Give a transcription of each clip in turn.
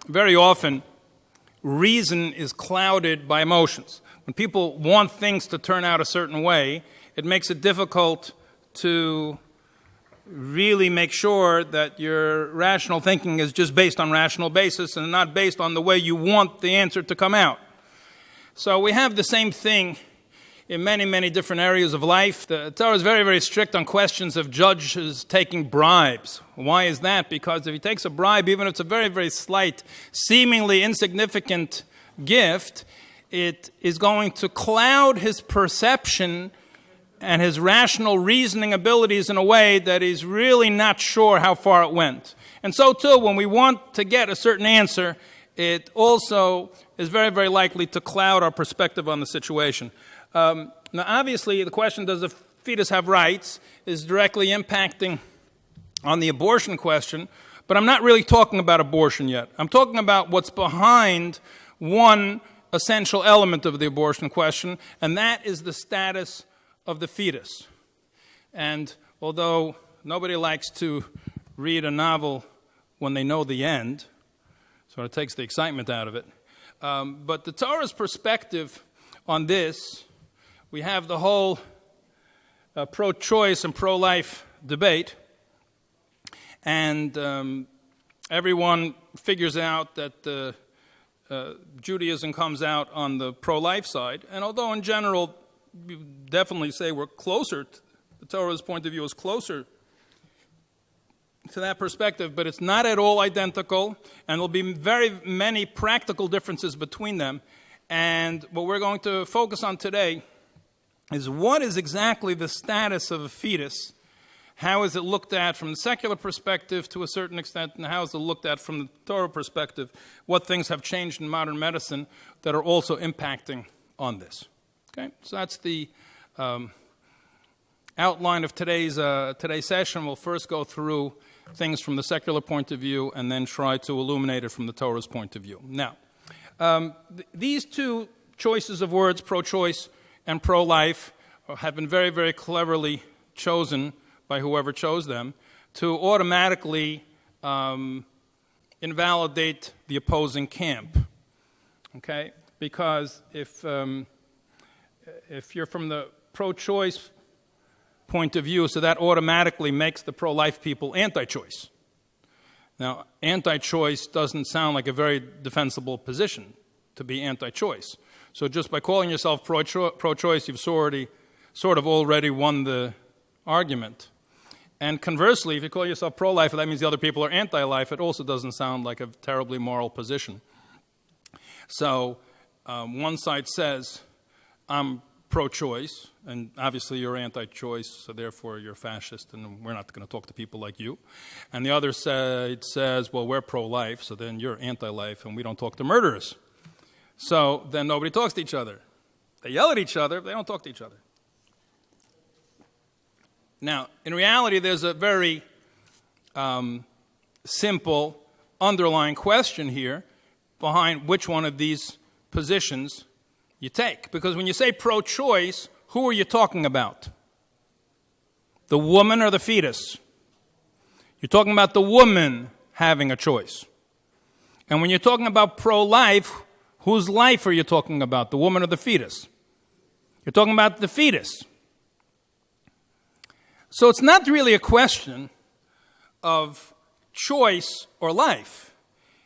very often reason is clouded by emotions. When people want things to turn out a certain way, it makes it difficult to really make sure that your rational thinking is just based on rational basis and not based on the way you want the answer to come out. So we have the same thing in many, many different areas of life. The Torah is very, very strict on questions of judges taking bribes. Why is that? Because if he takes a bribe, even if it's a very, very slight, seemingly insignificant gift, it is going to cloud his perception and his rational reasoning abilities in a way that he's really not sure how far it went. And so, too, when we want to get a certain answer, it also is very, very likely to cloud our perspective on the situation. Now, obviously, the question, does the fetus have rights, is directly impacting on the abortion question, but I'm not really talking about abortion yet. I'm talking about what's behind one essential element of the abortion question, and that is the status of the fetus. And although nobody likes to read a novel when they know the end, so it takes the excitement out of it, but the Torah's perspective on this, we have the whole pro-choice and pro-life debate, and everyone figures out that Judaism comes out on the pro-life side, and although in general you definitely say we're closer, the Torah's point of view is closer to that perspective, but it's not at all identical, and there'll be very many practical differences between them. And what we're going to focus on today is what is exactly the status of a fetus, how is it looked at from the secular perspective to a certain extent, and how is it looked at from the Torah perspective, what things have changed in modern medicine that are also impacting on this. Okay, so that's the outline of today's session. We'll first go through things from the secular point of view and then try to illuminate it from the Torah's point of view. Now, these two choices of words, pro-choice and pro-life, have been very, very cleverly chosen by whoever chose them to automatically invalidate the opposing camp. Okay? Because if you're from the pro-choice point of view, so that automatically makes the pro-life people anti-choice. Now, anti-choice doesn't sound like a very defensible position to be anti-choice. So just by calling yourself pro-choice, you've sort of already won the argument. And conversely, if you call yourself pro-life, that means the other people are anti-life. It also doesn't sound like a terribly moral position. So one side says, I'm pro-choice, and obviously you're anti-choice, so therefore you're fascist, and we're not going to talk to people like you. And the other side says, well, we're pro-life, so then you're anti-life, and we don't talk to murderers. So then nobody talks to each other. They yell at each other, but they don't talk to each other. Now, in reality, there's a very simple underlying question here behind which one of these positions you take. Because when you say pro-choice, who are you talking about? The woman or the fetus? You're talking about the woman having a choice. And when you're talking about pro-life, whose life are you talking about, the woman or the fetus? You're talking about the fetus. So it's not really a question of choice or life.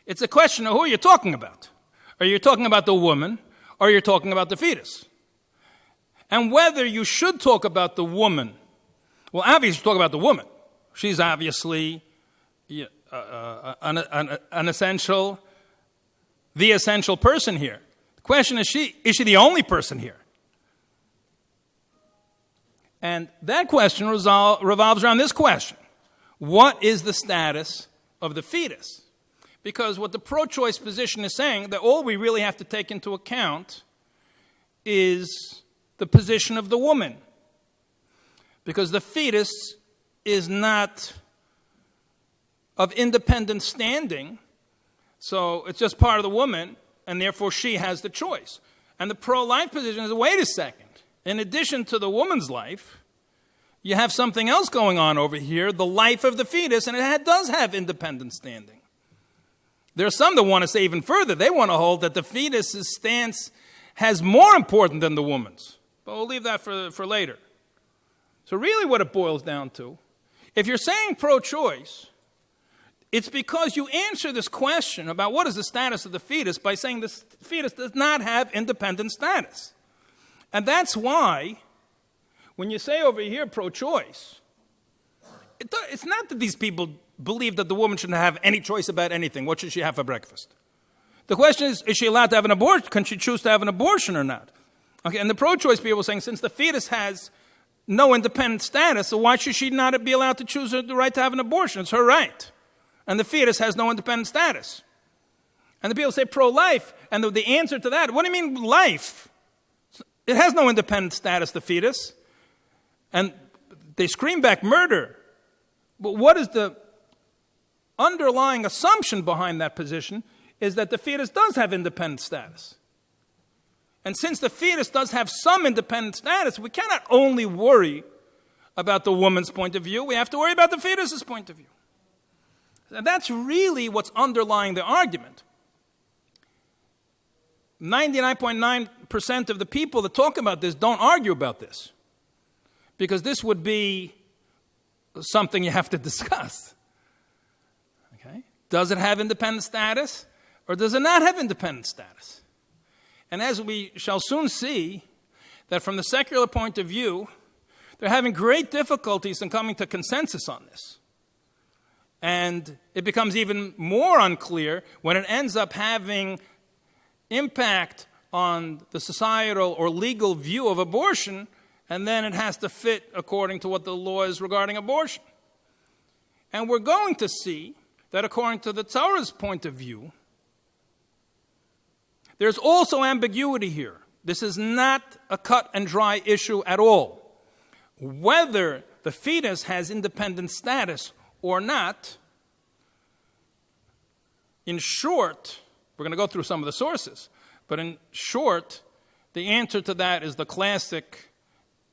It's a question of who you're talking about. Are you talking about the woman or you're talking about the fetus? And whether you should talk about the woman, well, obviously you talk about the woman. She's obviously an essential, the essential person here. The question is she the only person here? And that question revolves around this question. What is the status of the fetus? Because what the pro-choice position is saying, that all we really have to take into account is the position of the woman. Because the fetus is not of independent standing, so it's just part of the woman, and therefore she has the choice. And the pro-life position is, wait a second. In addition to the woman's life, you have something else going on over here, the life of the fetus, and it does have independent standing. There are some that want to say even further. They want to hold that the fetus's stance has more important than the woman's. But we'll leave that for later. So really what it boils down to, if you're saying pro-choice, it's because you answer this question about what is the status of the fetus by saying this fetus does not have independent status. And that's why, when you say over here pro-choice, it's not that these people believe that the woman shouldn't have any choice about anything. What should she have for breakfast? The question is she allowed to have an abortion? Can she choose to have an abortion or not? Okay, and the pro-choice people are saying, since the fetus has no independent status, so why should she not be allowed to choose the right to have an abortion? It's her right. And the fetus has no independent status. And the people say pro-life, and the answer to that, what do you mean life? It has no independent status, the fetus. And they scream back murder. But what is the underlying assumption behind that position is that the fetus does have independent status. And since the fetus does have some independent status, we cannot only worry about the woman's point of view, we have to worry about the fetus's point of view. And that's really what's underlying the argument. 99.9% of the people that talk about this don't argue about this, because this would be something you have to discuss. Okay? Does it have independent status, or does it not have independent status? And as we shall soon see, that from the secular point of view, they're having great difficulties in coming to consensus on this. And it becomes even more unclear when it ends up having impact on the societal or legal view of abortion, and then it has to fit according to what the law is regarding abortion. And we're going to see that according to the Torah's point of view, there's also ambiguity here. This is not a cut and dry issue at all. Whether the fetus has independent status or not, in short, we're going to go through some of the sources, but in short, the answer to that is the classic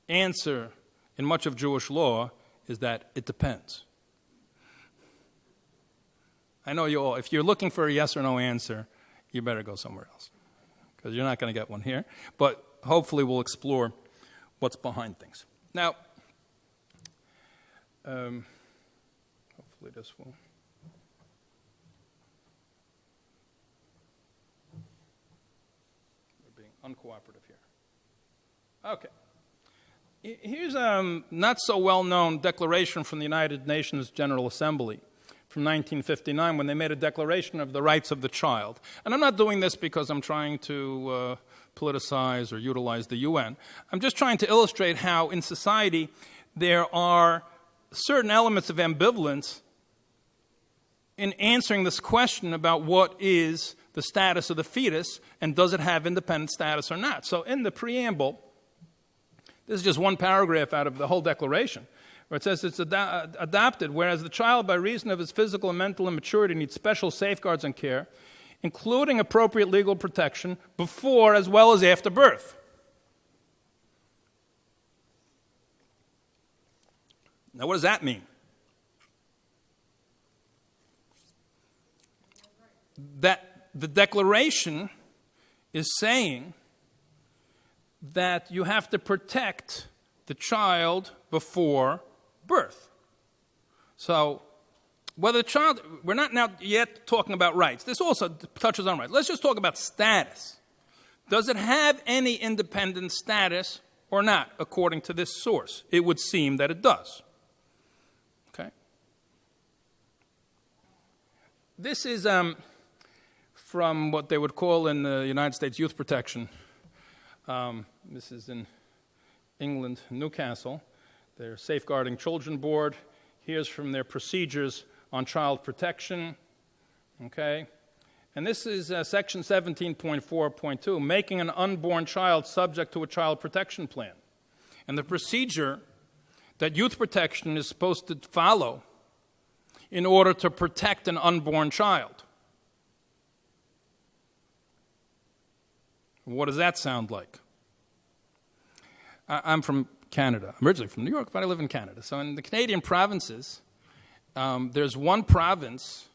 answer in much of Jewish law is that it depends. I know you all, if you're looking for a yes or no answer, you better go somewhere else, because you're not going to get one here. But hopefully we'll explore what's behind things. Now, hopefully this will... We're being uncooperative here. Okay. Here's a not so well-known declaration from the United Nations General Assembly from 1959 when they made a declaration of the rights of the child. And I'm not doing this because I'm trying to politicize or utilize the UN. I'm just trying to illustrate how in society there are certain elements of ambivalence in answering this question about what is the status of the fetus and does it have independent status or not. So in the preamble, this is just one paragraph out of the whole declaration, where it says it's adopted, whereas the child, by reason of his physical and mental immaturity, needs special safeguards and care, including appropriate legal protection before as well as after birth. Now, what does that mean? That the declaration is saying that you have to protect the child before birth. So, whether the child, we're not now yet talking about rights. This also touches on rights. Let's just talk about status. Does it have any independent status or not, according to this source? It would seem that it does. Okay? This is from what they would call in the United States youth protection. This is in England, Newcastle, their Safeguarding Children Board. Here's from their procedures on child protection. Okay? And this is section 17.4.2, making an unborn child subject to a child protection plan. And the procedure that youth protection is supposed to follow in order to protect an unborn child. What does that sound like? I'm from Canada. I'm originally from New York, but I live in Canada. So in the Canadian provinces, there's one province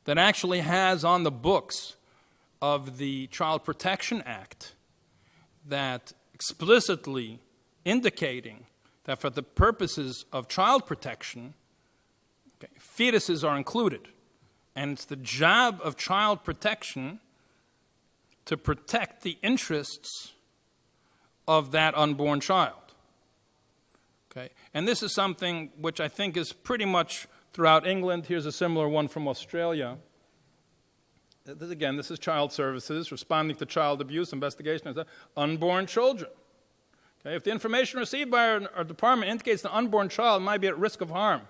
that actually has on the books of the Child Protection Act that explicitly indicating that for the purposes of child protection, fetuses are included. And it's the job of child protection to protect the interests of that unborn child. Okay? And this is something which I think is pretty much throughout England. Here's a similar one from Australia. This is child services, responding to child abuse, investigation of unborn children. Okay? If the information received by our department indicates the unborn child might be at risk of harm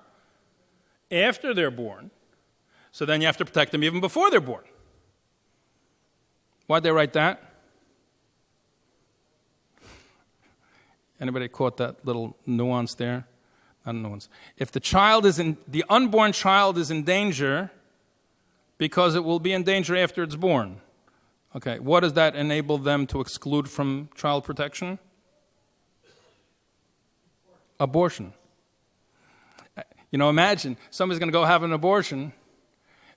after they're born, so then you have to protect them even before they're born. Why'd they write that? Anybody caught that little nuance there? Not a nuance. If the unborn child is in danger, because it will be in danger after it's born. Okay, what does that enable them to exclude from child protection? Abortion. You know, imagine somebody's going to go have an abortion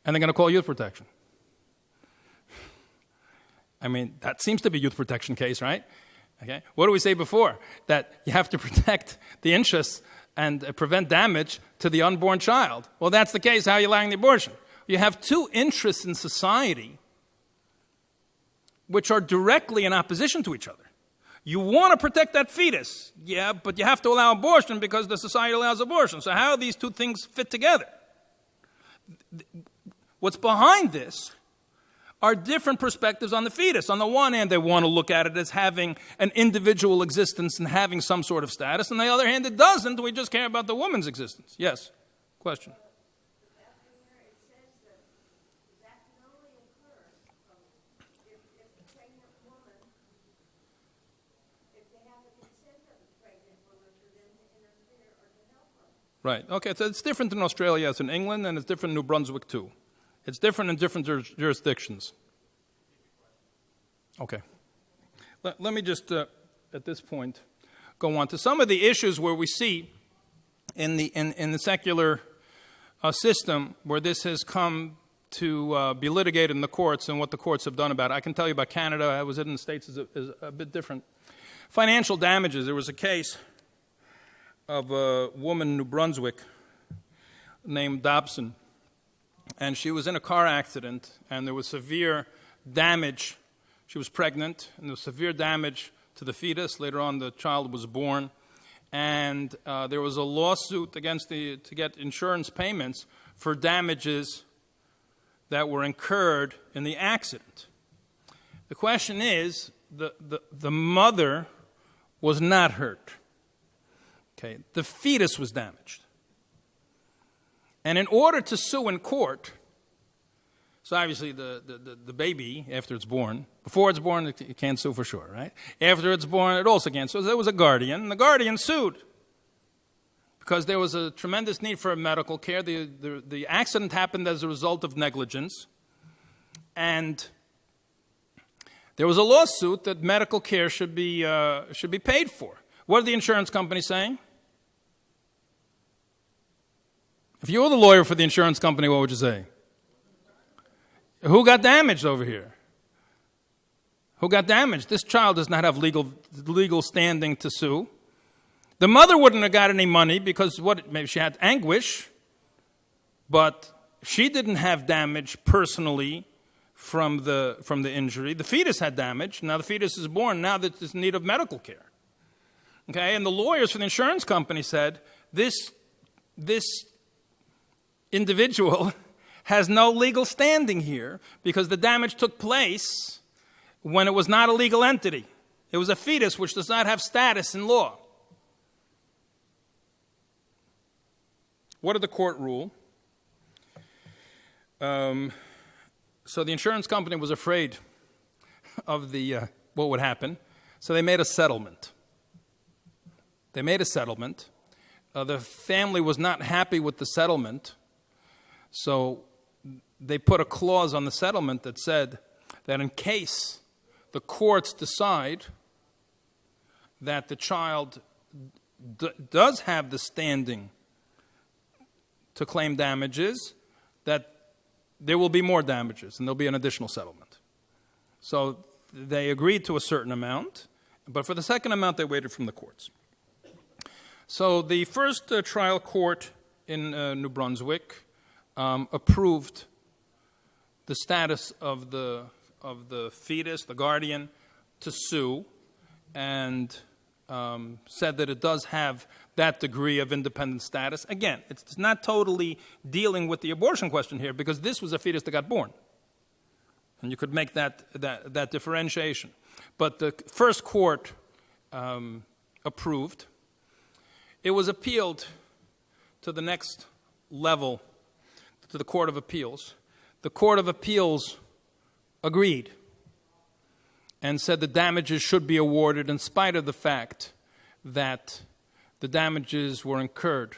and they're going to call youth protection. I mean, that seems to be a youth protection case, right? Okay. What did we say before? That you have to protect the interests and prevent damage to the unborn child. Well, that's the case. How are you allowing the abortion? You have two interests in society which are directly in opposition to each other. You want to protect that fetus, yeah, but you have to allow abortion because the society allows abortion. So how do these two things fit together? What's behind this are different perspectives on the fetus. On the one hand, they want to look at it as having an individual existence and having some sort of status. On the other hand, it doesn't. We just care about the woman's existence. Yes? Question? Right. Okay, so it's different in Australia as in England, and it's different in New Brunswick, too. It's different in different jurisdictions. Okay. Let me just, at this point, go on to some of the issues where we see in the secular system where this has come to be litigated in the courts and what the courts have done about it. I can tell you about Canada. I was in the States is a bit different. Financial damages. There was a case of a woman in New Brunswick named Dobson, and she was in a car accident, and there was severe damage. She was pregnant, and there was severe damage to the fetus. Later on, the child was born, and there was a lawsuit against to get insurance payments for damages that were incurred in the accident. The question is, the mother was not hurt. Okay, the fetus was damaged. And in order to sue in court, so obviously the baby, after it's born, before it's born, it can't sue for sure, right? After it's born, it also can't. So there was a guardian, and the guardian sued because there was a tremendous need for medical care. The accident happened as a result of negligence, and there was a lawsuit that medical care should be paid for. What are the insurance companies saying? If you were the lawyer for the insurance company, what would you say? Who got damaged over here? Who got damaged? This child does not have legal standing to sue. The mother wouldn't have got any money because maybe she had anguish, but she didn't have damage personally from the injury. The fetus had damage. Now the fetus is born. Now that it's in need of medical care. Okay, and the lawyers for the insurance company said this individual has no legal standing here because the damage took place when it was not a legal entity. It was a fetus which does not have status in law. What did the court rule? So the insurance company was afraid of what would happen, so they made a settlement. The family was not happy with the settlement, so they put a clause on the settlement that said that in case the courts decide that the child does have the standing to claim damages, that there will be more damages and there'll be an additional settlement. So they agreed to a certain amount, but for the second amount, they waited from the courts. So the first trial court in New Brunswick approved the status of the fetus, the guardian, to sue, and said that it does have that degree of independent status. Again, it's not totally dealing with the abortion question here, because this was a fetus that got born. And you could make that differentiation. But the first court approved. It was appealed to the next level, to the Court of Appeals. The Court of Appeals agreed and said the damages should be awarded in spite of the fact that the damages were incurred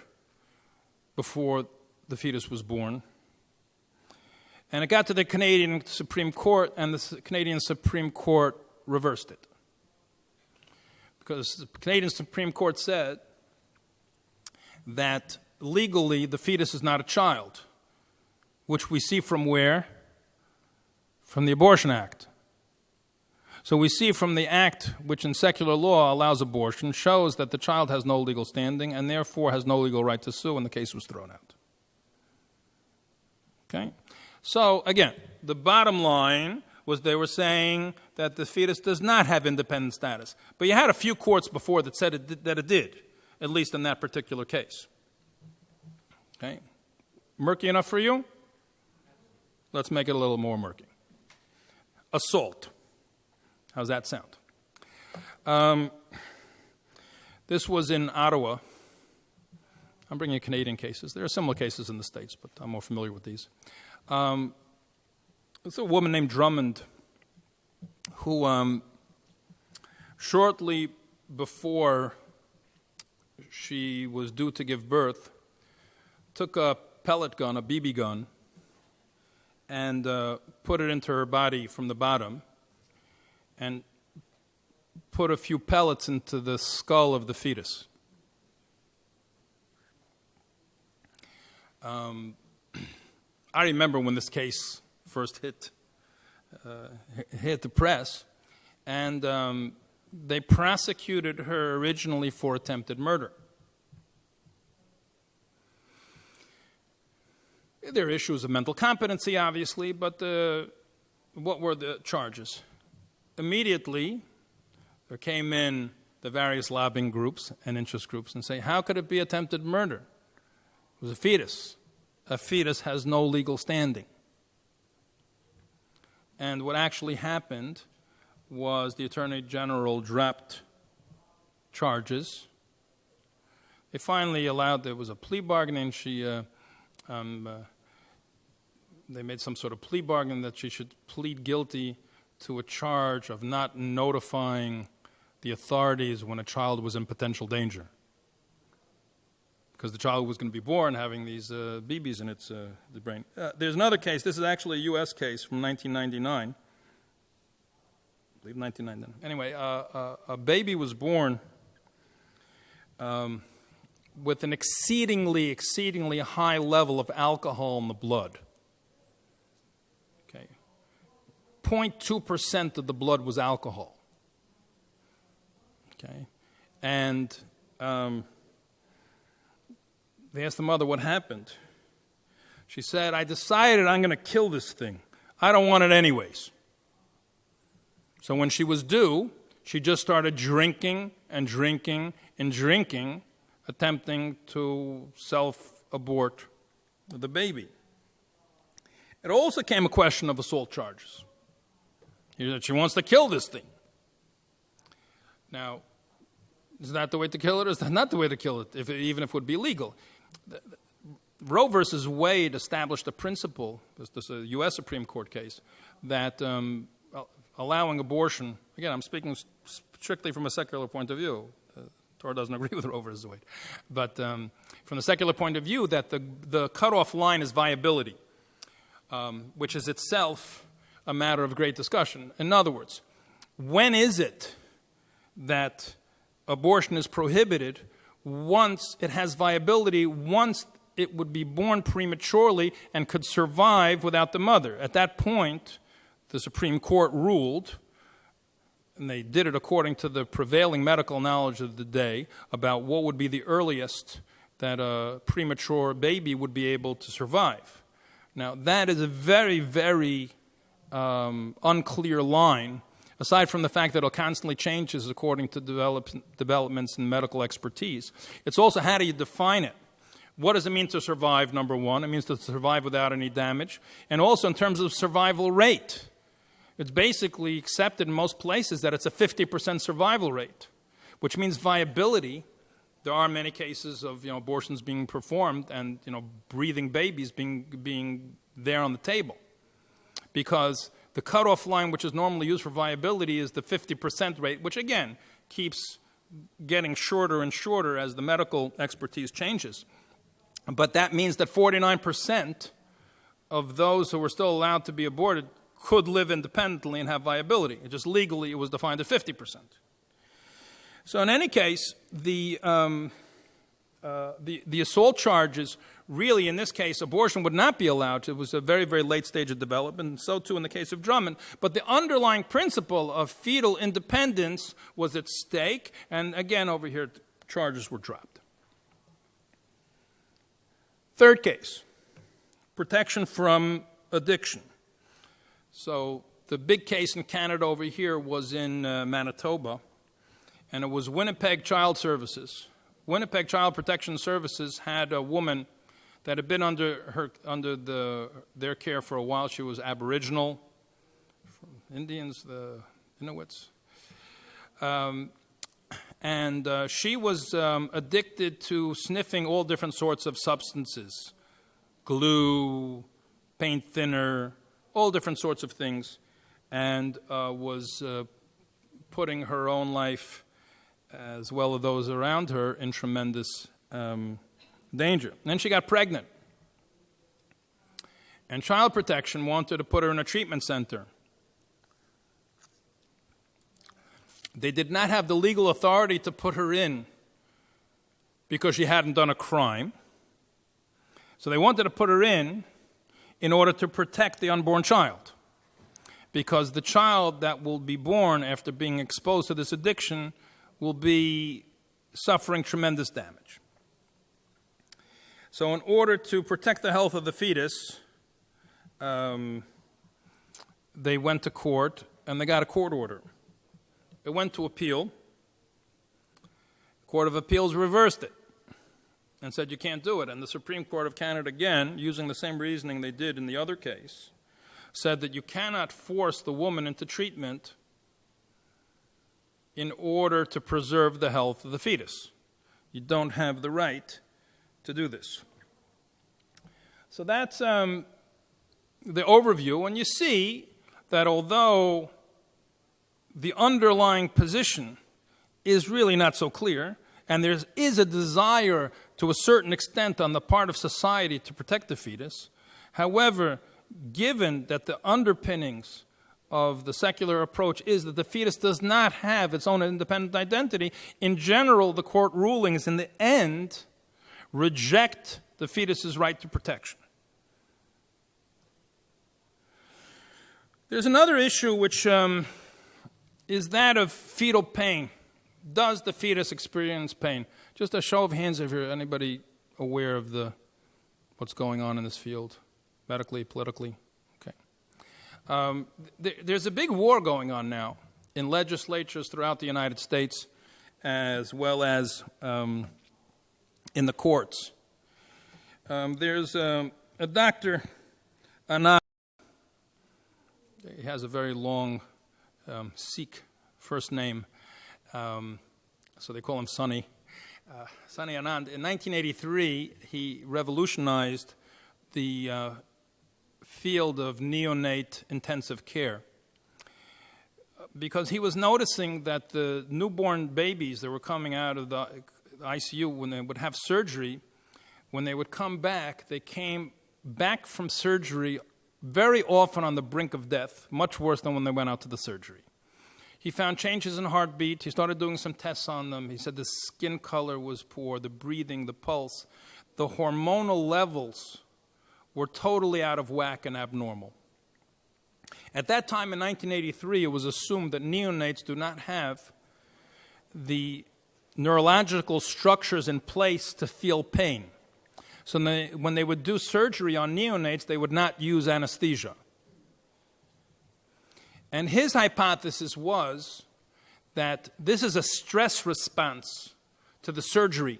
before the fetus was born. And it got to the Canadian Supreme Court, and the Canadian Supreme Court reversed it. Because the Canadian Supreme Court said that legally the fetus is not a child, which we see from where? From the Abortion Act. So we see from the act, which in secular law allows abortion, shows that the child has no legal standing and therefore has no legal right to sue, and the case was thrown out. Okay? So, again, the bottom line was they were saying that the fetus does not have independent status. But you had a few courts before that said that it did, at least in that particular case. Okay? Murky enough for you? Let's make it a little more murky. Assault. How's that sound? This was in Ottawa. I'm bringing Canadian cases. There are similar cases in the States, but I'm more familiar with these. There's a woman named Drummond who, shortly before she was due to give birth, took a pellet gun, a BB gun, and put it into her body from the bottom and put a few pellets into the skull of the fetus. I remember when this case first hit the press, and they prosecuted her originally for attempted murder. There are issues of mental competency, obviously, but what were the charges? Immediately, there came in the various lobbying groups and interest groups and say, how could it be attempted murder? It was a fetus. A fetus has no legal standing. And what actually happened was the Attorney General dropped charges. They finally allowed, there was a plea bargain, and they made some sort of plea bargain that she should plead guilty to a charge of not notifying the authorities when a child was in potential danger. Because the child was going to be born having these BBs in its the brain. There's another case. This is actually a U.S. case from 1999. I believe 1999. Anyway, a baby was born with an exceedingly high level of alcohol in the blood. Okay, 0.2% of the blood was alcohol. Okay, and they asked the mother what happened. She said, I decided I'm going to kill this thing. I don't want it anyways. So when she was due, she just started drinking and drinking and drinking, attempting to self-abort the baby. It also came a question of assault charges. She wants to kill this thing. Now, is that the way to kill it, or is that not the way to kill it, even if it would be legal? Roe versus Wade established a principle, this is a U.S. Supreme Court case, that allowing abortion, again, I'm speaking strictly from a secular point of view. Torah doesn't agree with Roe versus Wade. But from the secular point of view, that the cutoff line is viability, which is itself a matter of great discussion. In other words, when is it that abortion is prohibited? Once it has viability, once it would be born prematurely and could survive without the mother. At that point, the Supreme Court ruled, and they did it according to the prevailing medical knowledge of the day, about what would be the earliest that a premature baby would be able to survive. Now, that is a very, very unclear line, aside from the fact that it constantly changes according to developments in medical expertise. It's also, how do you define it? What does it mean to survive, number one? It means to survive without any damage. And also in terms of survival rate. It's basically accepted in most places that it's a 50% survival rate, which means viability. There are many cases of abortions being performed and breathing babies being there on the table, because the cutoff line, which is normally used for viability, is the 50% rate, which again keeps getting shorter and shorter as the medical expertise changes. But that means that 49% of those who were still allowed to be aborted could live independently and have viability. Just legally, it was defined at 50%. So in any case, the assault charges, really in this case, abortion would not be allowed. It was a very, very late stage of development, and so too in the case of Drummond. But the underlying principle of fetal independence was at stake, and again, over here, charges were dropped. Third case, protection from addiction. So the big case in Canada over here was in Manitoba, and it was Winnipeg Child Services. Winnipeg Child Protection Services had a woman that had been under their care for a while. She was Aboriginal, from Indians, the Inuits. And she was addicted to sniffing all different sorts of substances, glue, paint thinner, all different sorts of things, and was putting her own life, as well as those around her, in tremendous danger. And then she got pregnant. And Child Protection wanted to put her in a treatment center. They did not have the legal authority to put her in because she hadn't done a crime. So they wanted to put her in order to protect the unborn child, because the child that will be born after being exposed to this addiction will be suffering tremendous damage. So in order to protect the health of the fetus, they went to court, and they got a court order. It went to appeal. The Court of Appeals reversed it and said you can't do it. And the Supreme Court of Canada, again, using the same reasoning they did in the other case, said that you cannot force the woman into treatment in order to preserve the health of the fetus. You don't have the right to do this. So that's the overview. And you see that although the underlying position is really not so clear, and there is a desire to a certain extent on the part of society to protect the fetus, however, given that the underpinnings of the secular approach is that the fetus does not have its own independent identity, in general, the court rulings in the end reject the fetus's right to protection. There's another issue which is that of fetal pain. Does the fetus experience pain? Just a show of hands if you're anybody aware of what's going on in this field, medically, politically. Okay. There's a big war going on now in legislatures throughout the United States, as well as in the courts. There's a doctor, Anand. He has a very long Sikh first name, so they call him Sunny. Sunny Anand. In 1983, he revolutionized the field of neonate intensive care, because he was noticing that the newborn babies that were coming out of the ICU, when they would have surgery, when they would come back, they came back from surgery very often on the brink of death, much worse than when they went out to the surgery. He found changes in heartbeat. He started doing some tests on them. He said the skin color was poor, the breathing, the pulse. the hormonal levels were totally out of whack and abnormal. At that time in 1983, it was assumed that neonates do not have the neurological structures in place to feel pain. So when they would do surgery on neonates, they would not use anesthesia. And his hypothesis was that this is a stress response to the surgery.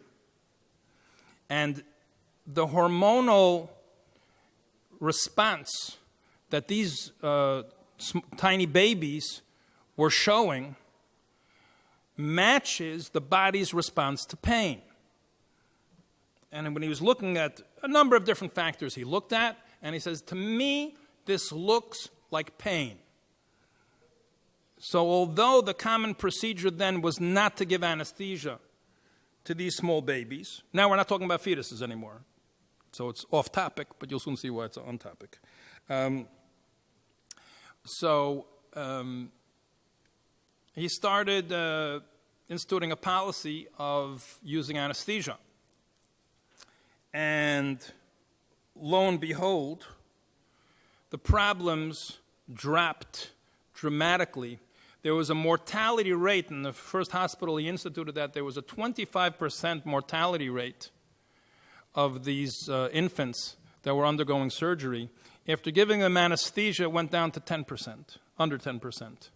And the hormonal response that these tiny babies were showing matches the body's response to pain. And when he was looking at a number of different factors he looked at, and he says, to me, this looks like pain. So although the common procedure then was not to give anesthesia to these small babies, now we're not talking about fetuses anymore. So it's off topic, but you'll soon see why it's on topic. He started instituting a policy of using anesthesia. And lo and behold, the problems dropped dramatically. There was a mortality rate in the first hospital he instituted that there was a 25% mortality rate of these infants that were undergoing surgery. After giving them anesthesia, it went down to 10%, under 10%.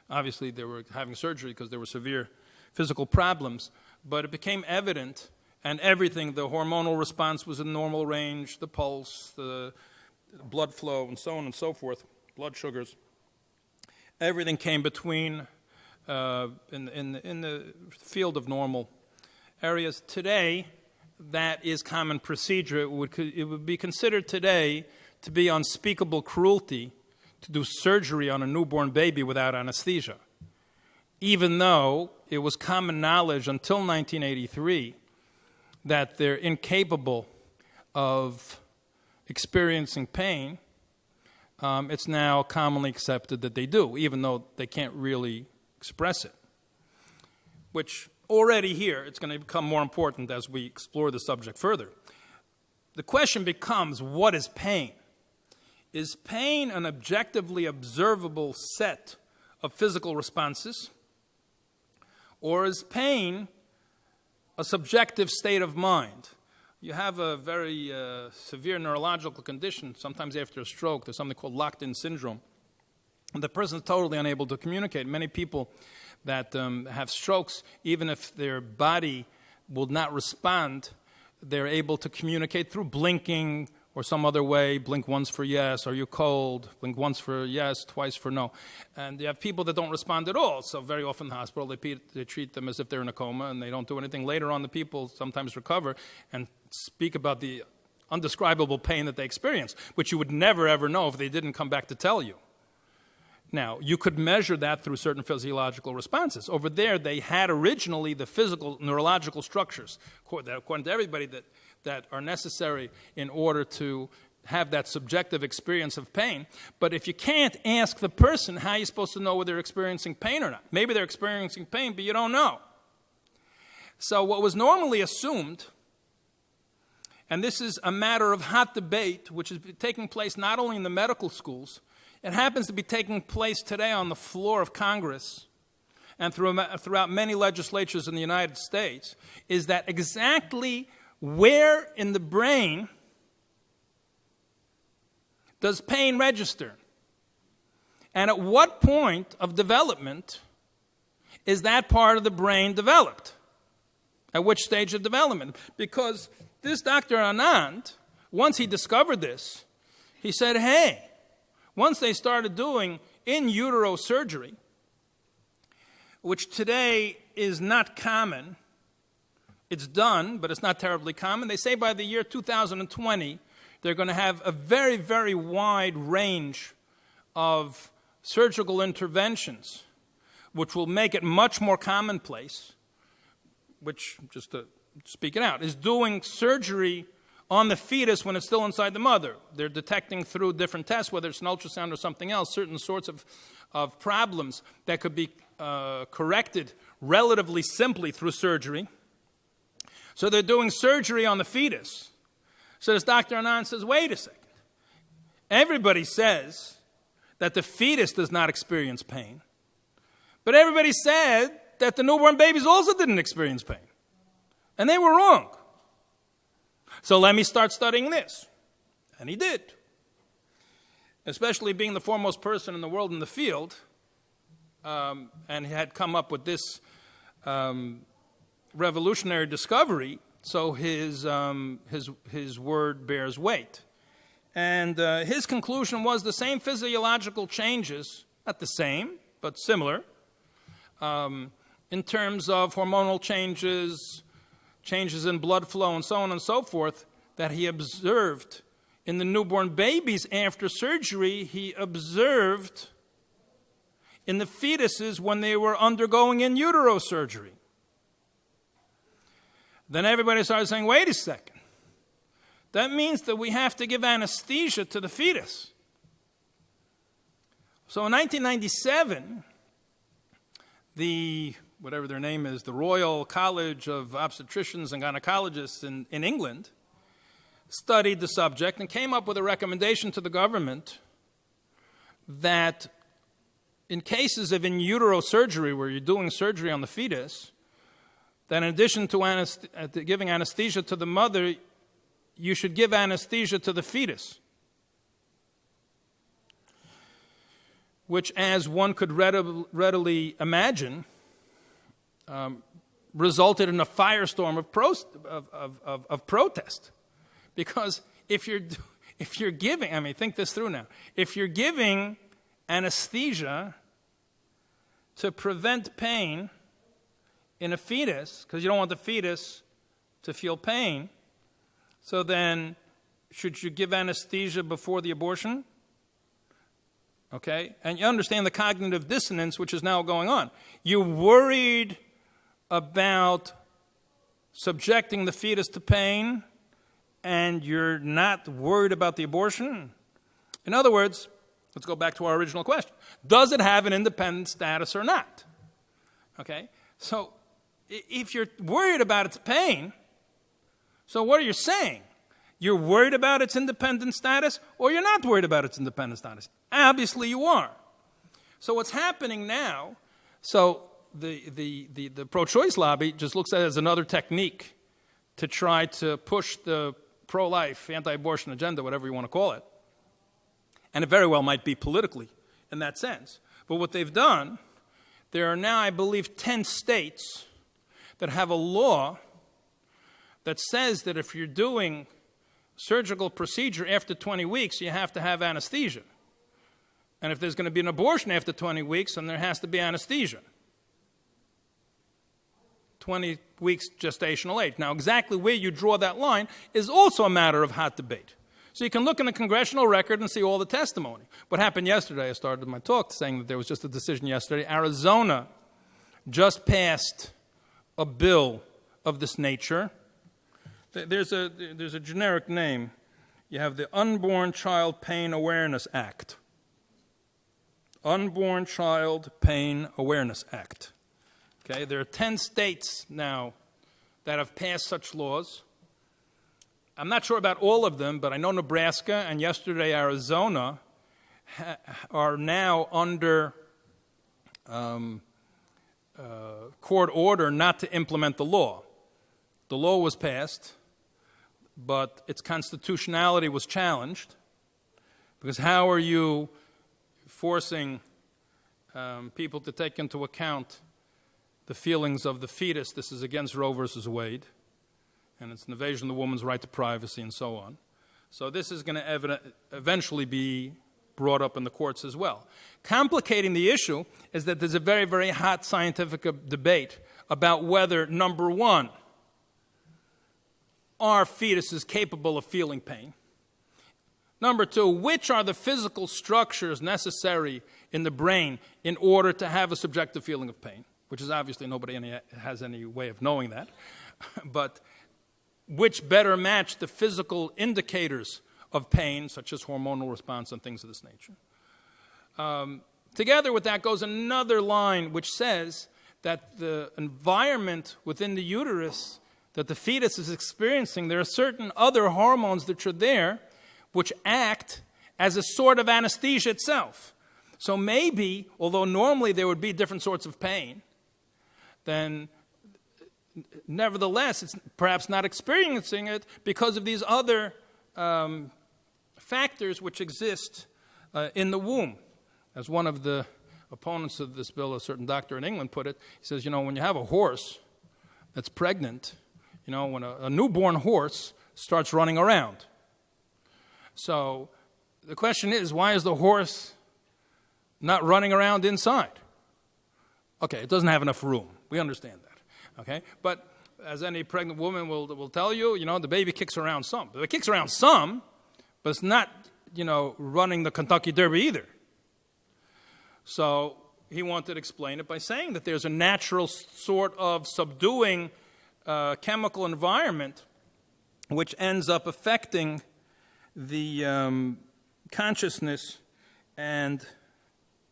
Obviously, they were having surgery because there were severe physical problems, but it became evident, and everything, the hormonal response was in normal range, the pulse, the blood flow, and so on and so forth, blood sugars. Everything came between in the field of normal areas. Today, that is common procedure. It would be considered today to be unspeakable cruelty to do surgery on a newborn baby without anesthesia, even though it was common knowledge until 1983 that they're incapable of experiencing pain. It's now commonly accepted that they do, even though they can't really express it. Which already here, it's going to become more important as we explore the subject further. The question becomes, what is pain? Is pain an objectively observable set of physical responses? Or is pain a subjective state of mind? You have a very severe neurological condition, sometimes after a stroke. There's something called locked-in syndrome. And the person is totally unable to communicate. Many people that have strokes, even if their body will not respond, they're able to communicate through blinking or some other way. Blink once for yes, are you cold? Blink once for yes, twice for no. And you have people that don't respond at all. So very often in the hospital, they treat them as if they're in a coma, and they don't do anything. Later on, the people sometimes recover and speak about the undescribable pain that they experience, which you would never, ever know if they didn't come back to tell you. Now, you could measure that through certain physiological responses. Over there, they had originally the physical neurological structures, according to everybody, that are necessary in order to have that subjective experience of pain. But if you can't ask the person, how are you supposed to know whether they're experiencing pain or not? Maybe they're experiencing pain, but you don't know. So what was normally assumed, and this is a matter of hot debate, which is taking place not only in the medical schools, it happens to be taking place today on the floor of Congress and throughout many legislatures in the United States, is that exactly where in the brain does pain register? And at what point of development is that part of the brain developed? At which stage of development? Because this Dr. Anand, once he discovered this, he said, hey, once they started doing in utero surgery, which today is not common, it's done, but it's not terribly common. They say by the year 2020, they're going to have a very, very wide range of surgical interventions, which will make it much more commonplace, which, just to speak it out, is doing surgery on the fetus when it's still inside the mother. They're detecting through different tests, whether it's an ultrasound or something else, certain sorts of problems that could be corrected relatively simply through surgery. So they're doing surgery on the fetus. So this Dr. Anand says, wait a second. Everybody says that the fetus does not experience pain. But everybody said that the newborn babies also didn't experience pain. And they were wrong. So let me start studying this. And he did. Especially being the foremost person in the world in the field, and he had come up with this revolutionary discovery, so his word bears weight. And his conclusion was the same physiological changes, not the same, but similar, in terms of hormonal changes, changes in blood flow, and so on and so forth, that he observed in the newborn babies after surgery. He observed in the fetuses when they were undergoing in utero surgery. Then everybody started saying, wait a second. That means that we have to give anesthesia to the fetus. So in 1997, whatever their name is, the Royal College of Obstetricians and Gynecologists in England, studied the subject and came up with a recommendation to the government that in cases of in utero surgery, where you're doing surgery on the fetus, that in addition to giving anesthesia to the mother, you should give anesthesia to the fetus, which, as one could readily imagine, resulted in a firestorm of protest. Because if you're giving, think this through now. If you're giving anesthesia to prevent pain in a fetus, because you don't want the fetus to feel pain, so then should you give anesthesia before the abortion? Okay? And you understand the cognitive dissonance which is now going on. You're worried about subjecting the fetus to pain, and you're not worried about the abortion? In other words, let's go back to our original question. Does it have an independent status or not? Okay? So, if you're worried about its pain, so what are you saying? You're worried about its independent status, or you're not worried about its independent status? Obviously you are. So what's happening now, so the pro-choice lobby just looks at it as another technique to try to push the pro-life, anti-abortion agenda, whatever you want to call it. And it very well might be politically in that sense. But what they've done, there are now, I believe, 10 states that have a law that says that if you're doing surgical procedure after 20 weeks, you have to have anesthesia. And if there's going to be an abortion after 20 weeks, then there has to be anesthesia. 20 weeks gestational age. Now, exactly where you draw that line is also a matter of hot debate. So you can look in the congressional record and see all the testimony. What happened yesterday, I started my talk saying that there was just a decision yesterday. Arizona just passed a bill of this nature. There's a generic name. You have the Unborn Child Pain Awareness Act. Unborn Child Pain Awareness Act. Okay, there are 10 states now that have passed such laws. I'm not sure about all of them, but I know Nebraska and yesterday Arizona are now under court order not to implement the law. The law was passed, but its constitutionality was challenged, because how are you forcing people to take into account the feelings of the fetus? This is against Roe versus Wade, and it's an invasion of the woman's right to privacy and so on. So this is going to eventually be brought up in the courts as well. Complicating the issue is that there's a very, very hot scientific debate about whether, number one, are fetuses capable of feeling pain? Number two, which are the physical structures necessary in the brain in order to have a subjective feeling of pain? Which is obviously nobody has any way of knowing that. But which better match the physical indicators of pain, such as hormonal response and things of this nature? Together with that goes another line which says that the environment within the uterus, that the fetus is experiencing, there are certain other hormones that are there which act as a sort of anesthesia itself. So maybe, although normally there would be different sorts of pain, then nevertheless it's perhaps not experiencing it because of these other factors which exist in the womb. As one of the opponents of this bill, a certain doctor in England, put it, he says, when you have a horse that's pregnant, when a newborn horse starts running around. So the question is, why is the horse not running around inside? Okay, it doesn't have enough room. We understand that. Okay, but as any pregnant woman will tell you, the baby kicks around some. But it kicks around some, but it's not, running the Kentucky Derby either. So he wanted to explain it by saying that there's a natural sort of subduing chemical environment which ends up affecting the consciousness and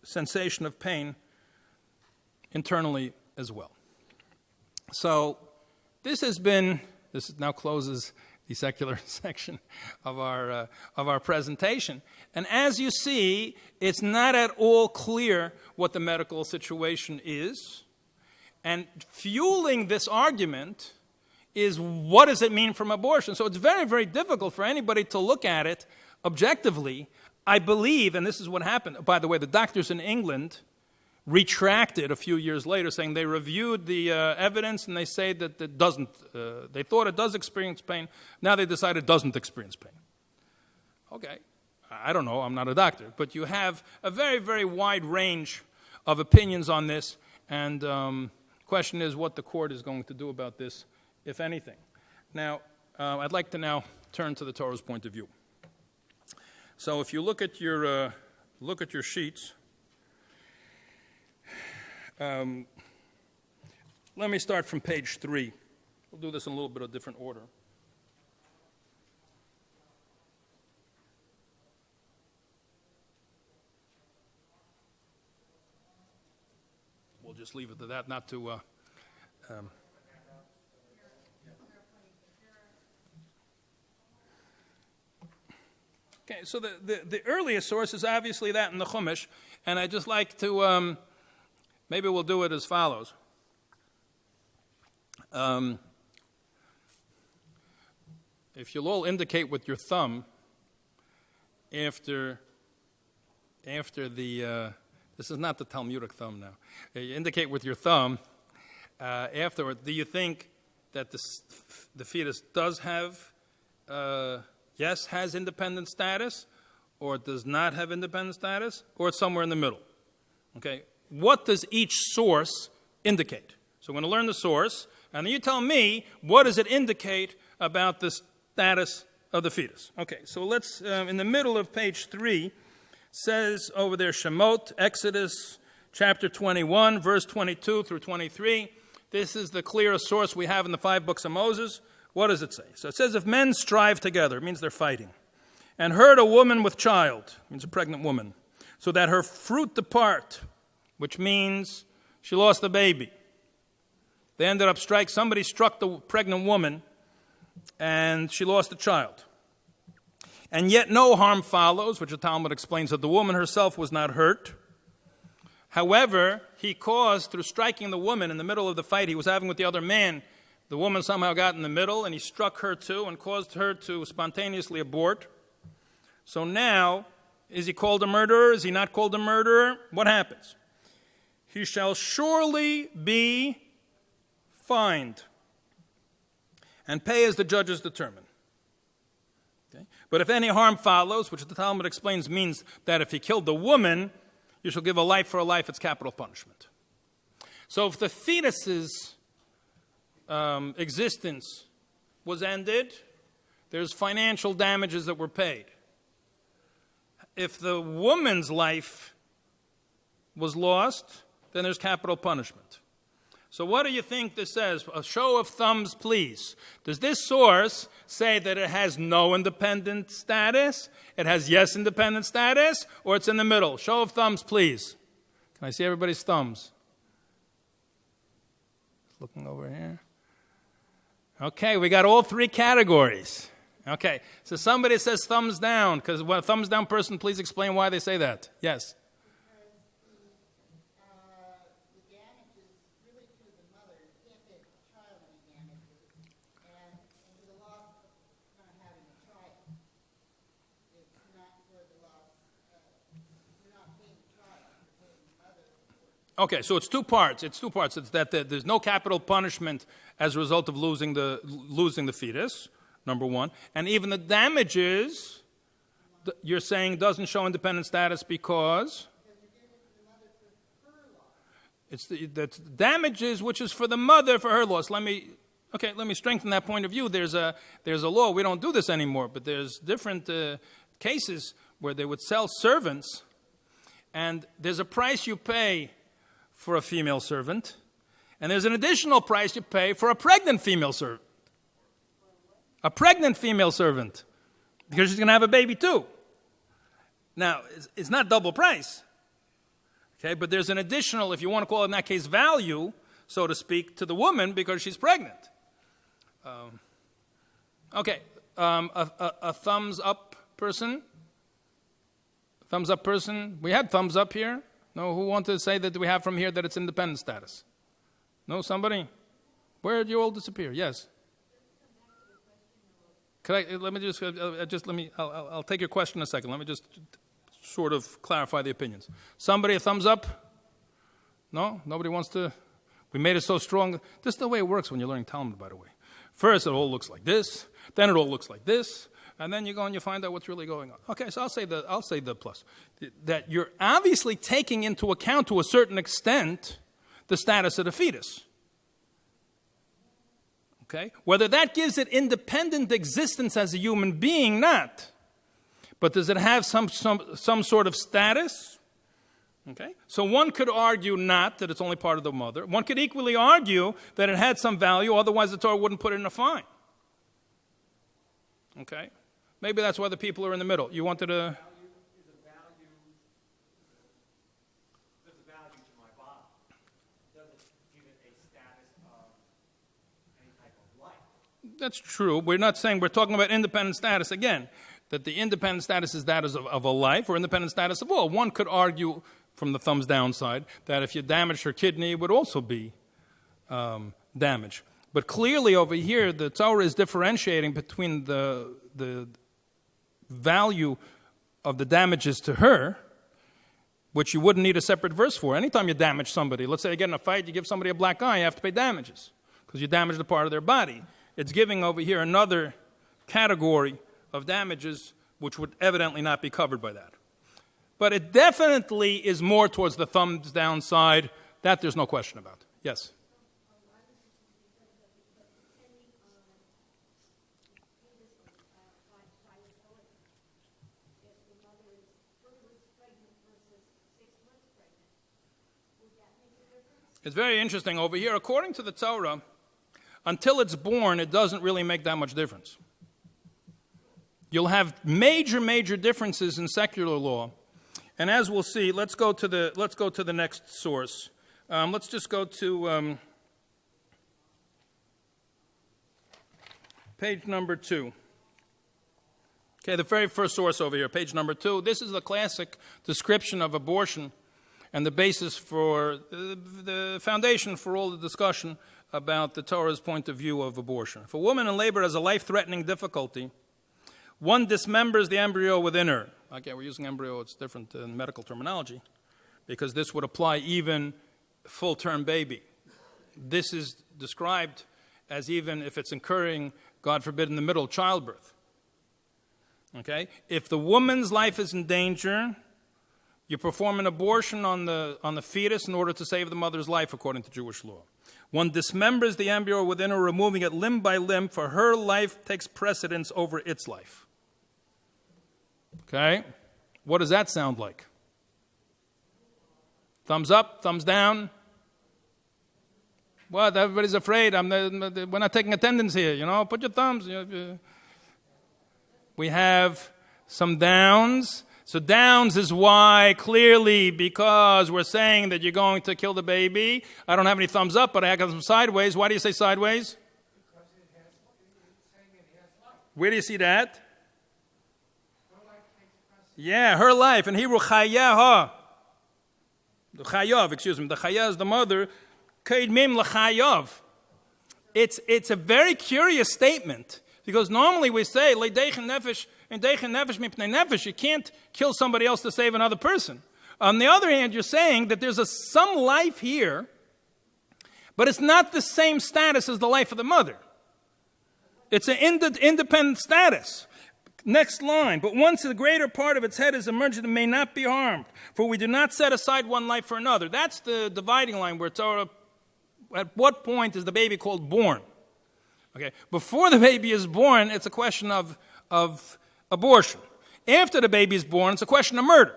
sensation of pain internally as well. So this now closes the secular section of our presentation. And as you see, it's not at all clear what the medical situation is. And fueling this argument is, what does it mean from abortion? So it's very, very difficult for anybody to look at it objectively. I believe, and this is what happened, by the way, the doctors in England retracted a few years later, saying they reviewed the evidence and they say that it doesn't, they thought it does experience pain. Now they decide it doesn't experience pain. Okay, I don't know, I'm not a doctor, but you have a very, very wide range of opinions on this, and the question is what the court is going to do about this, if anything. Now, I'd like to now turn to the Torah's point of view. So if you look at your sheets, let me start from page 3. We'll do this in a little bit of different order. We'll just leave it to that, not to... Okay, so the earliest source is obviously that in the Chumash, and I'd just like to, maybe we'll do it as follows. If you'll all indicate with your thumb after the, this is not the Talmudic thumb now, you indicate with your thumb afterward, do you think that the fetus does have, yes, has independent status, or it does not have independent status, or it's somewhere in the middle? Okay, what does each source indicate? So we're going to learn the source, and then you tell me, what does it indicate about the status of the fetus? Okay, so let's, in the middle of page 3, says over there, Shemot, Exodus, chapter 21, verse 22 through 23. This is the clearest source we have in the 5 books of Moses. What does it say? So it says, if men strive together, it means they're fighting, and hurt a woman with child, it means a pregnant woman, so that her fruit depart, which means she lost the baby. They ended up somebody struck the pregnant woman, and she lost the child. And yet no harm follows, which the Talmud explains that the woman herself was not hurt. However, he caused, through striking the woman in the middle of the fight he was having with the other man, the woman somehow got in the middle, and he struck her too and caused her to spontaneously abort. So now, is he called a murderer? Is he not called a murderer? What happens? He shall surely be fined and pay as the judges determine. Okay? But if any harm follows, which the Talmud explains means that if he killed the woman, you shall give a life for a life, it's capital punishment. So if the fetus's existence was ended, there's financial damages that were paid. If the woman's life was lost, then there's capital punishment. So what do you think this says? A show of thumbs, please. Does this source say that it has no independent status? It has yes independent status? Or it's in the middle? Show of thumbs, please. Can I see everybody's thumbs? Looking over here. Okay, we got all three categories. Okay, so somebody says thumbs down, because when a thumbs down person, please explain why they say that. Yes? Okay, so it's two parts. It's that there's no capital punishment as a result of losing the fetus, number one. And even the damages, you're saying, doesn't show independent status because it's the damages, which is for the mother for her loss. Let me strengthen that point of view. There's a law. We don't do this anymore, but there's different cases where they would sell servants, and there's a price you pay for a female servant, and there's an additional price you pay for a pregnant female servant. A pregnant female servant, because she's going to have a baby too. Now, it's not double price, okay, but there's an additional, if you want to call it in that case, value, so to speak, to the woman because she's pregnant. A thumbs up person? Thumbs up person? We had thumbs up here. No, who wanted to say that we have from here that it's independent status? No, somebody? Where did you all disappear? Yes. I'll take your question in a second. Let me just sort of clarify the opinions. Somebody, a thumbs up? No? Nobody wants to? We made it so strong. This is the way it works when you're learning Talmud, by the way. First, it all looks like this. Then it all looks like this. And then you go and you find out what's really going on. Okay, so I'll say the plus. That you're obviously taking into account to a certain extent the status of the fetus. Okay? Whether that gives it independent existence as a human being, not. But does it have some sort of status? Okay? So one could argue not, that it's only part of the mother. One could equally argue that it had some value, otherwise the Torah wouldn't put it in a fine. Okay? Maybe that's why the people are in the middle. You wanted to... There's a value to my body. Doesn't give it a status of any type of life. That's true. We're not saying, we're talking about independent status again. That the independent status is that of a life, or independent status of all. One could argue from the thumbs down side that if you damaged her kidney, it would also be damaged. But clearly over here, the Torah is differentiating between the value of the damages to her, which you wouldn't need a separate verse for. Anytime you damage somebody, let's say you get in a fight, you give somebody a black eye, you have to pay damages because you damaged a part of their body. It's giving over here another category of damages which would evidently not be covered by that. But it definitely is more towards the thumbs down side. That there's no question about. Yes? It's very interesting over here. According to the Torah, until it's born, it doesn't really make that much difference. You'll have major differences in secular law, and as we'll see, let's go to the next source. Let's just go to page number 2. Okay, the very first source over here, page number 2. This is the classic description of abortion and the basis for the foundation for all the discussion about the Torah's point of view of abortion. If a woman in labor has a life-threatening difficulty, one dismembers the embryo within her. Okay, we're using embryo, it's different in medical terminology, because this would apply even full-term baby. This is described as even if it's occurring, God forbid, in the middle of childbirth. Okay? If the woman's life is in danger, you perform an abortion on the fetus in order to save the mother's life, according to Jewish law. One dismembers the embryo within her, removing it limb by limb, for her life takes precedence over its life. Okay? What does that sound like? Thumbs up, thumbs down? What? Everybody's afraid. We're not taking attendance here, Put your thumbs. We have some downs. So downs is why, clearly, because we're saying that you're going to kill the baby. I don't have any thumbs up, but I got some sideways. Why do you say sideways? Where do you see that? Yeah, her life. In Hebrew, chayaha. The chayav, excuse me. The chayah is the mother. Kaid mim l'chayav. It's a very curious statement, because normally we say, le'deichen nefesh, and deichen nefesh mipnei nefesh. You can't kill somebody else to save another person. On the other hand, you're saying that there's some life here, but it's not the same status as the life of the mother. It's an independent status. Next line. But once the greater part of its head is emerged, it may not be harmed, for we do not set aside one life for another. That's the dividing line where Torah, at what point is the baby called born? Okay. Before the baby is born, it's a question of abortion. After the baby is born, it's a question of murder.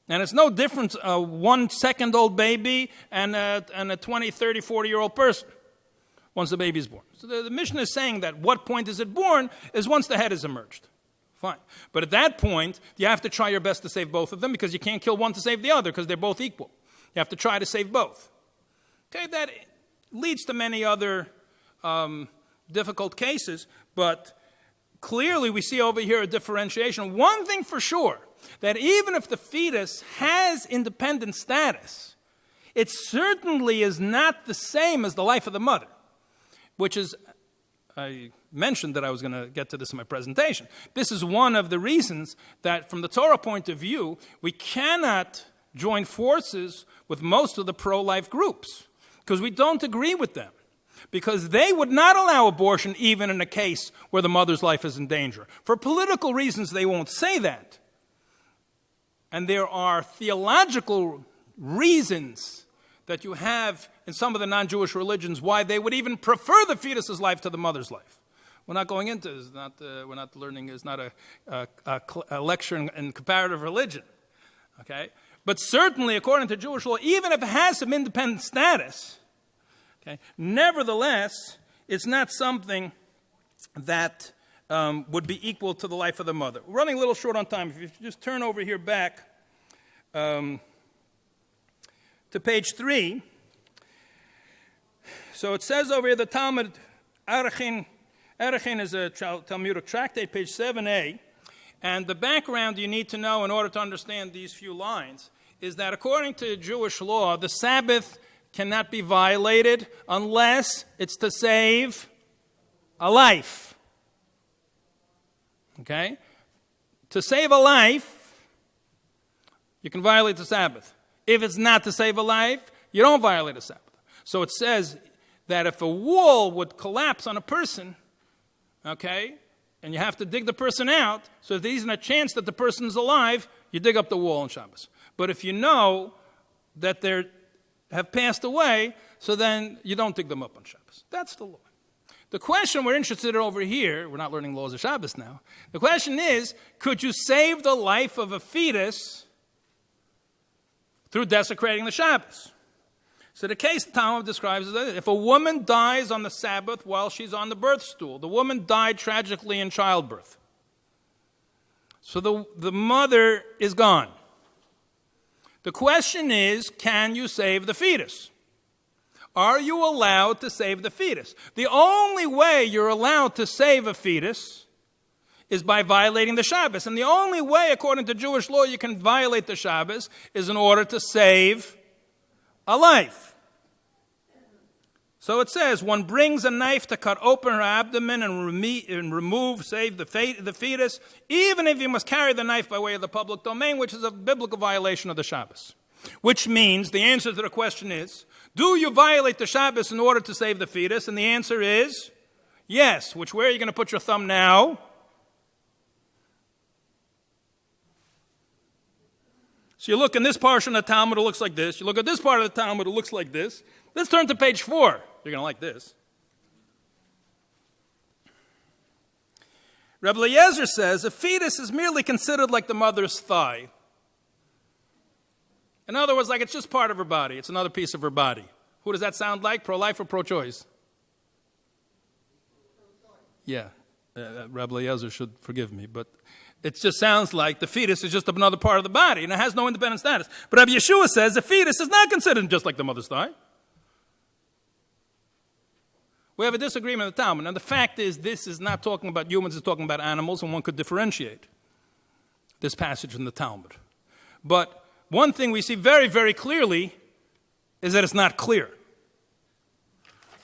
And it's no difference a 1 second-old baby and a 20, 30, 40-year-old person once the baby is born. So the Mishnah is saying that what point is it born is once the head is emerged. Fine. But at that point, you have to try your best to save both of them, because you can't kill one to save the other, because they're both equal. You have to try to save both. Okay, that leads to many other difficult cases, but clearly we see over here a differentiation. One thing for sure, that even if the fetus has independent status, it certainly is not the same as the life of the mother, which is, I mentioned that I was going to get to this in my presentation. This is one of the reasons that from the Torah point of view, we cannot join forces with most of the pro-life groups, because we don't agree with them, because they would not allow abortion even in a case where the mother's life is in danger. For political reasons, they won't say that. And there are theological reasons that you have in some of the non-Jewish religions why they would even prefer the fetus's life to the mother's life. We're not going into this. We're not learning. It's not a lecture in comparative religion. Okay? But certainly, according to Jewish law, even if it has some independent status, okay, nevertheless, it's not something that would be equal to the life of the mother. We're running a little short on time. If you just turn over here back to page 3. So it says over here, the Talmud, Arachin is a Talmudic tractate, page 7a. And the background you need to know in order to understand these few lines is that according to Jewish law, the Sabbath cannot be violated unless it's to save a life. Okay? To save a life, you can violate the Sabbath. If it's not to save a life, you don't violate the Sabbath. So it says that if a wall would collapse on a person, okay, and you have to dig the person out, so if there isn't a chance that the person's alive, you dig up the wall on Shabbos. But if you know that they have passed away, so then you don't dig them up on Shabbos. That's the law. The question we're interested in over here, we're not learning laws of Shabbos now. The question is, could you save the life of a fetus through desecrating the Shabbos? So the case the Talmud describes is that if a woman dies on the Sabbath while she's on the birth stool, the woman died tragically in childbirth. So the mother is gone. The question is, can you save the fetus? Are you allowed to save the fetus? The only way you're allowed to save a fetus is by violating the Shabbos. And the only way, according to Jewish law, you can violate the Shabbos is in order to save a life. So it says, one brings a knife to cut open her abdomen and remove, save the fetus, even if you must carry the knife by way of the public domain, which is a biblical violation of the Shabbos. Which means the answer to the question is, do you violate the Shabbos in order to save the fetus? And the answer is yes. Where are you going to put your thumb now? So you look in this portion of the Talmud, it looks like this. You look at this part of the Talmud, it looks like this. Let's turn to page 4. You're going to like this. Rabbi Eliezer says, a fetus is merely considered like the mother's thigh. In other words, like it's just part of her body. It's another piece of her body. Who does that sound like? Pro-life or pro-choice? Yeah. Rabbi Eliezer should forgive me, but it just sounds like the fetus is just another part of the body, and it has no independent status. But Rabbi Yeshua says the fetus is not considered just like the mother's thigh. We have a disagreement in the Talmud. Now, the fact is, this is not talking about humans, it's talking about animals, and one could differentiate this passage in the Talmud. But one thing we see very, very clearly is that it's not clear.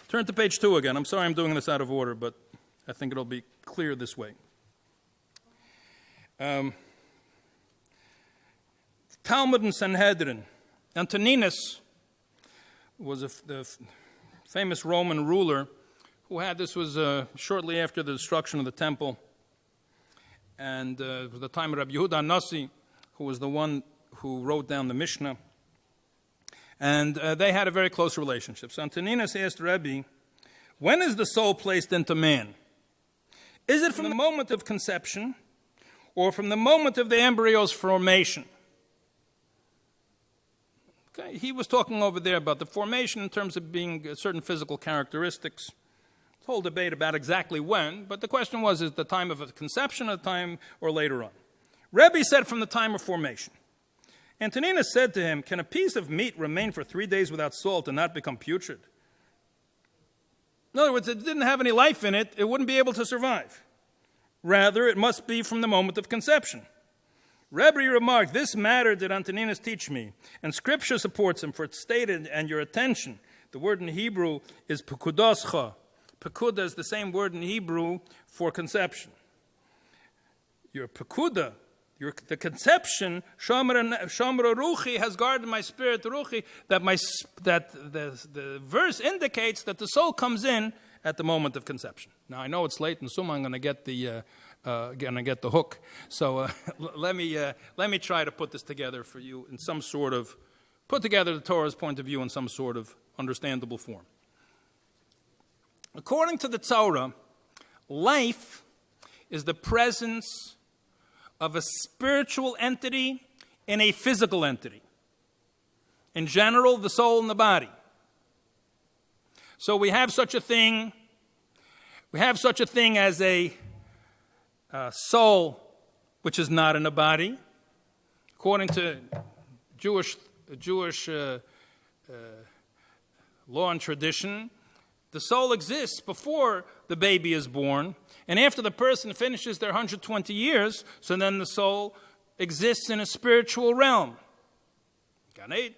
Turn to page 2 again. I'm sorry I'm doing this out of order, but I think it'll be clear this way. Talmud and Sanhedrin. Antoninus was the famous Roman ruler who had, this was shortly after the destruction of the temple, and it was the time of Rabbi Yehuda Nasi, who was the one who wrote down the Mishnah, and they had a very close relationship. So Antoninus asked Rebbe, when is the soul placed into man? Is it from the moment of conception or from the moment of the embryo's formation? Okay, he was talking over there about the formation in terms of being certain physical characteristics. Whole debate about exactly when, but the question was, is the time of conception or the time or later on? Rebbe said from the time of formation. Antoninus said to him, can a piece of meat remain for 3 days without salt and not become putrid? In other words, it didn't have any life in it, it wouldn't be able to survive. Rather, it must be from the moment of conception. Rebbe remarked, this matter did Antoninus teach me, and Scripture supports him, for it's stated, and your attention, the word in Hebrew is pekudoscha. Pekuda is the same word in Hebrew for conception. Your pekuda, the conception, Shomra Ruchi, has guarded my spirit, Ruchi, that the verse indicates that the soul comes in at the moment of conception. Now I know it's late, and soon I'm going to get the hook. So let me try to put this together for you in some sort of, put together the Torah's point of view in some sort of understandable form. According to the Torah, life is the presence of a spiritual entity in a physical entity. In general, the soul and the body. So we have such a thing. We have such a thing as a soul which is not in a body. According to Jewish law and tradition, the soul exists before the baby is born, and after the person finishes their 120 years, so then the soul exists in a spiritual realm. Gan Eden.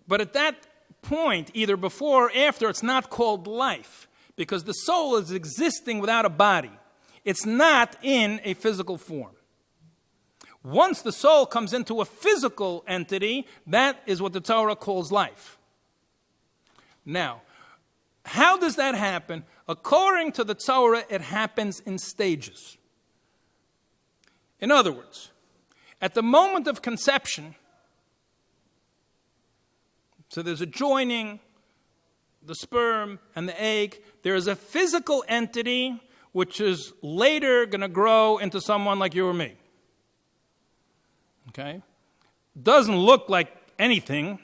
But at that point, either before or after, it's not called life, because the soul is existing without a body. It's not in a physical form. Once the soul comes into a physical entity, that is what the Torah calls life. Now, how does that happen? According to the Torah, it happens in stages. In other words, at the moment of conception, so there's a joining, the sperm and the egg, there is a physical entity which is later going to grow into someone like you or me. Okay? Doesn't look like anything.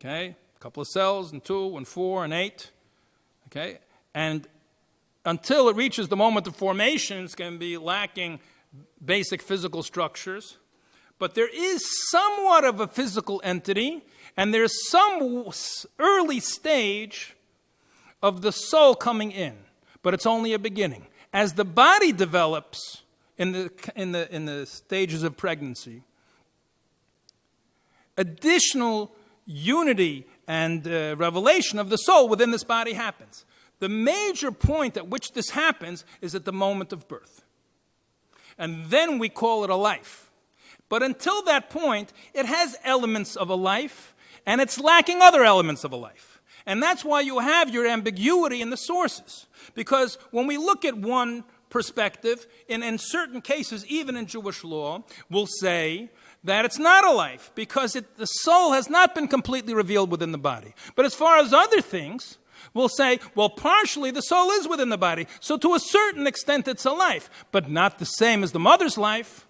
Okay? A couple of cells, and 2, and 4, and 8. Okay? And until it reaches the moment of formation, it's going to be lacking basic physical structures. But there is somewhat of a physical entity, and there's some early stage of the soul coming in. But it's only a beginning. As the body develops in the stages of pregnancy, additional unity and revelation of the soul within this body happens. The major point at which this happens is at the moment of birth. And then we call it a life. But until that point, it has elements of a life, and it's lacking other elements of a life. And that's why you have your ambiguity in the sources. Because when we look at one perspective, in certain cases, even in Jewish law, we'll say that it's not a life, because the soul has not been completely revealed within the body. But as far as other things, we'll say, well, partially the soul is within the body, so to a certain extent it's a life, but not the same as the mother's life.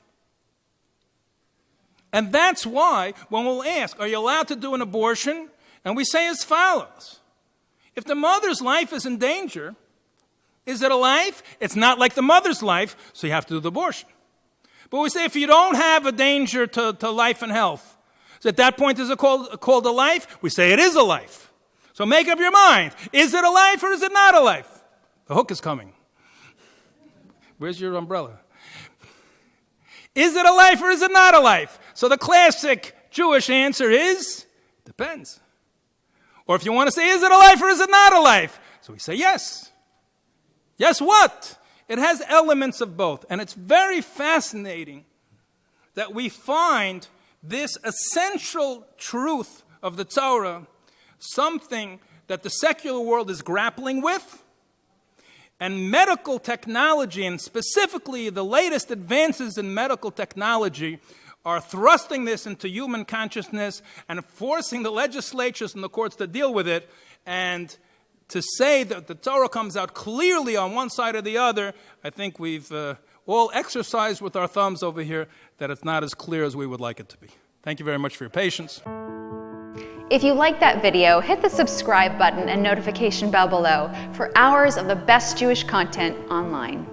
And that's why, when we'll ask, are you allowed to do an abortion? And we say as follows. If the mother's life is in danger, is it a life? It's not like the mother's life, so you have to do the abortion. But we say if you don't have a danger to life and health, so at that point is it called a life? We say it is a life. So make up your mind. Is it a life or is it not a life? The hook is coming. Where's your umbrella? Is it a life or is it not a life? So the classic Jewish answer is, depends. Or if you want to say, is it a life or is it not a life? So we say yes. Yes what? It has elements of both. And it's very fascinating that we find this essential truth of the Torah, something that the secular world is grappling with, and medical technology, and specifically the latest advances in medical technology, are thrusting this into human consciousness and forcing the legislatures and the courts to deal with it. And to say that the Torah comes out clearly on one side or the other, I think we've all exercised with our thumbs over here that it's not as clear as we would like it to be. Thank you very much for your patience. If you like that video, hit the subscribe button and notification bell below for hours of the best Jewish content online.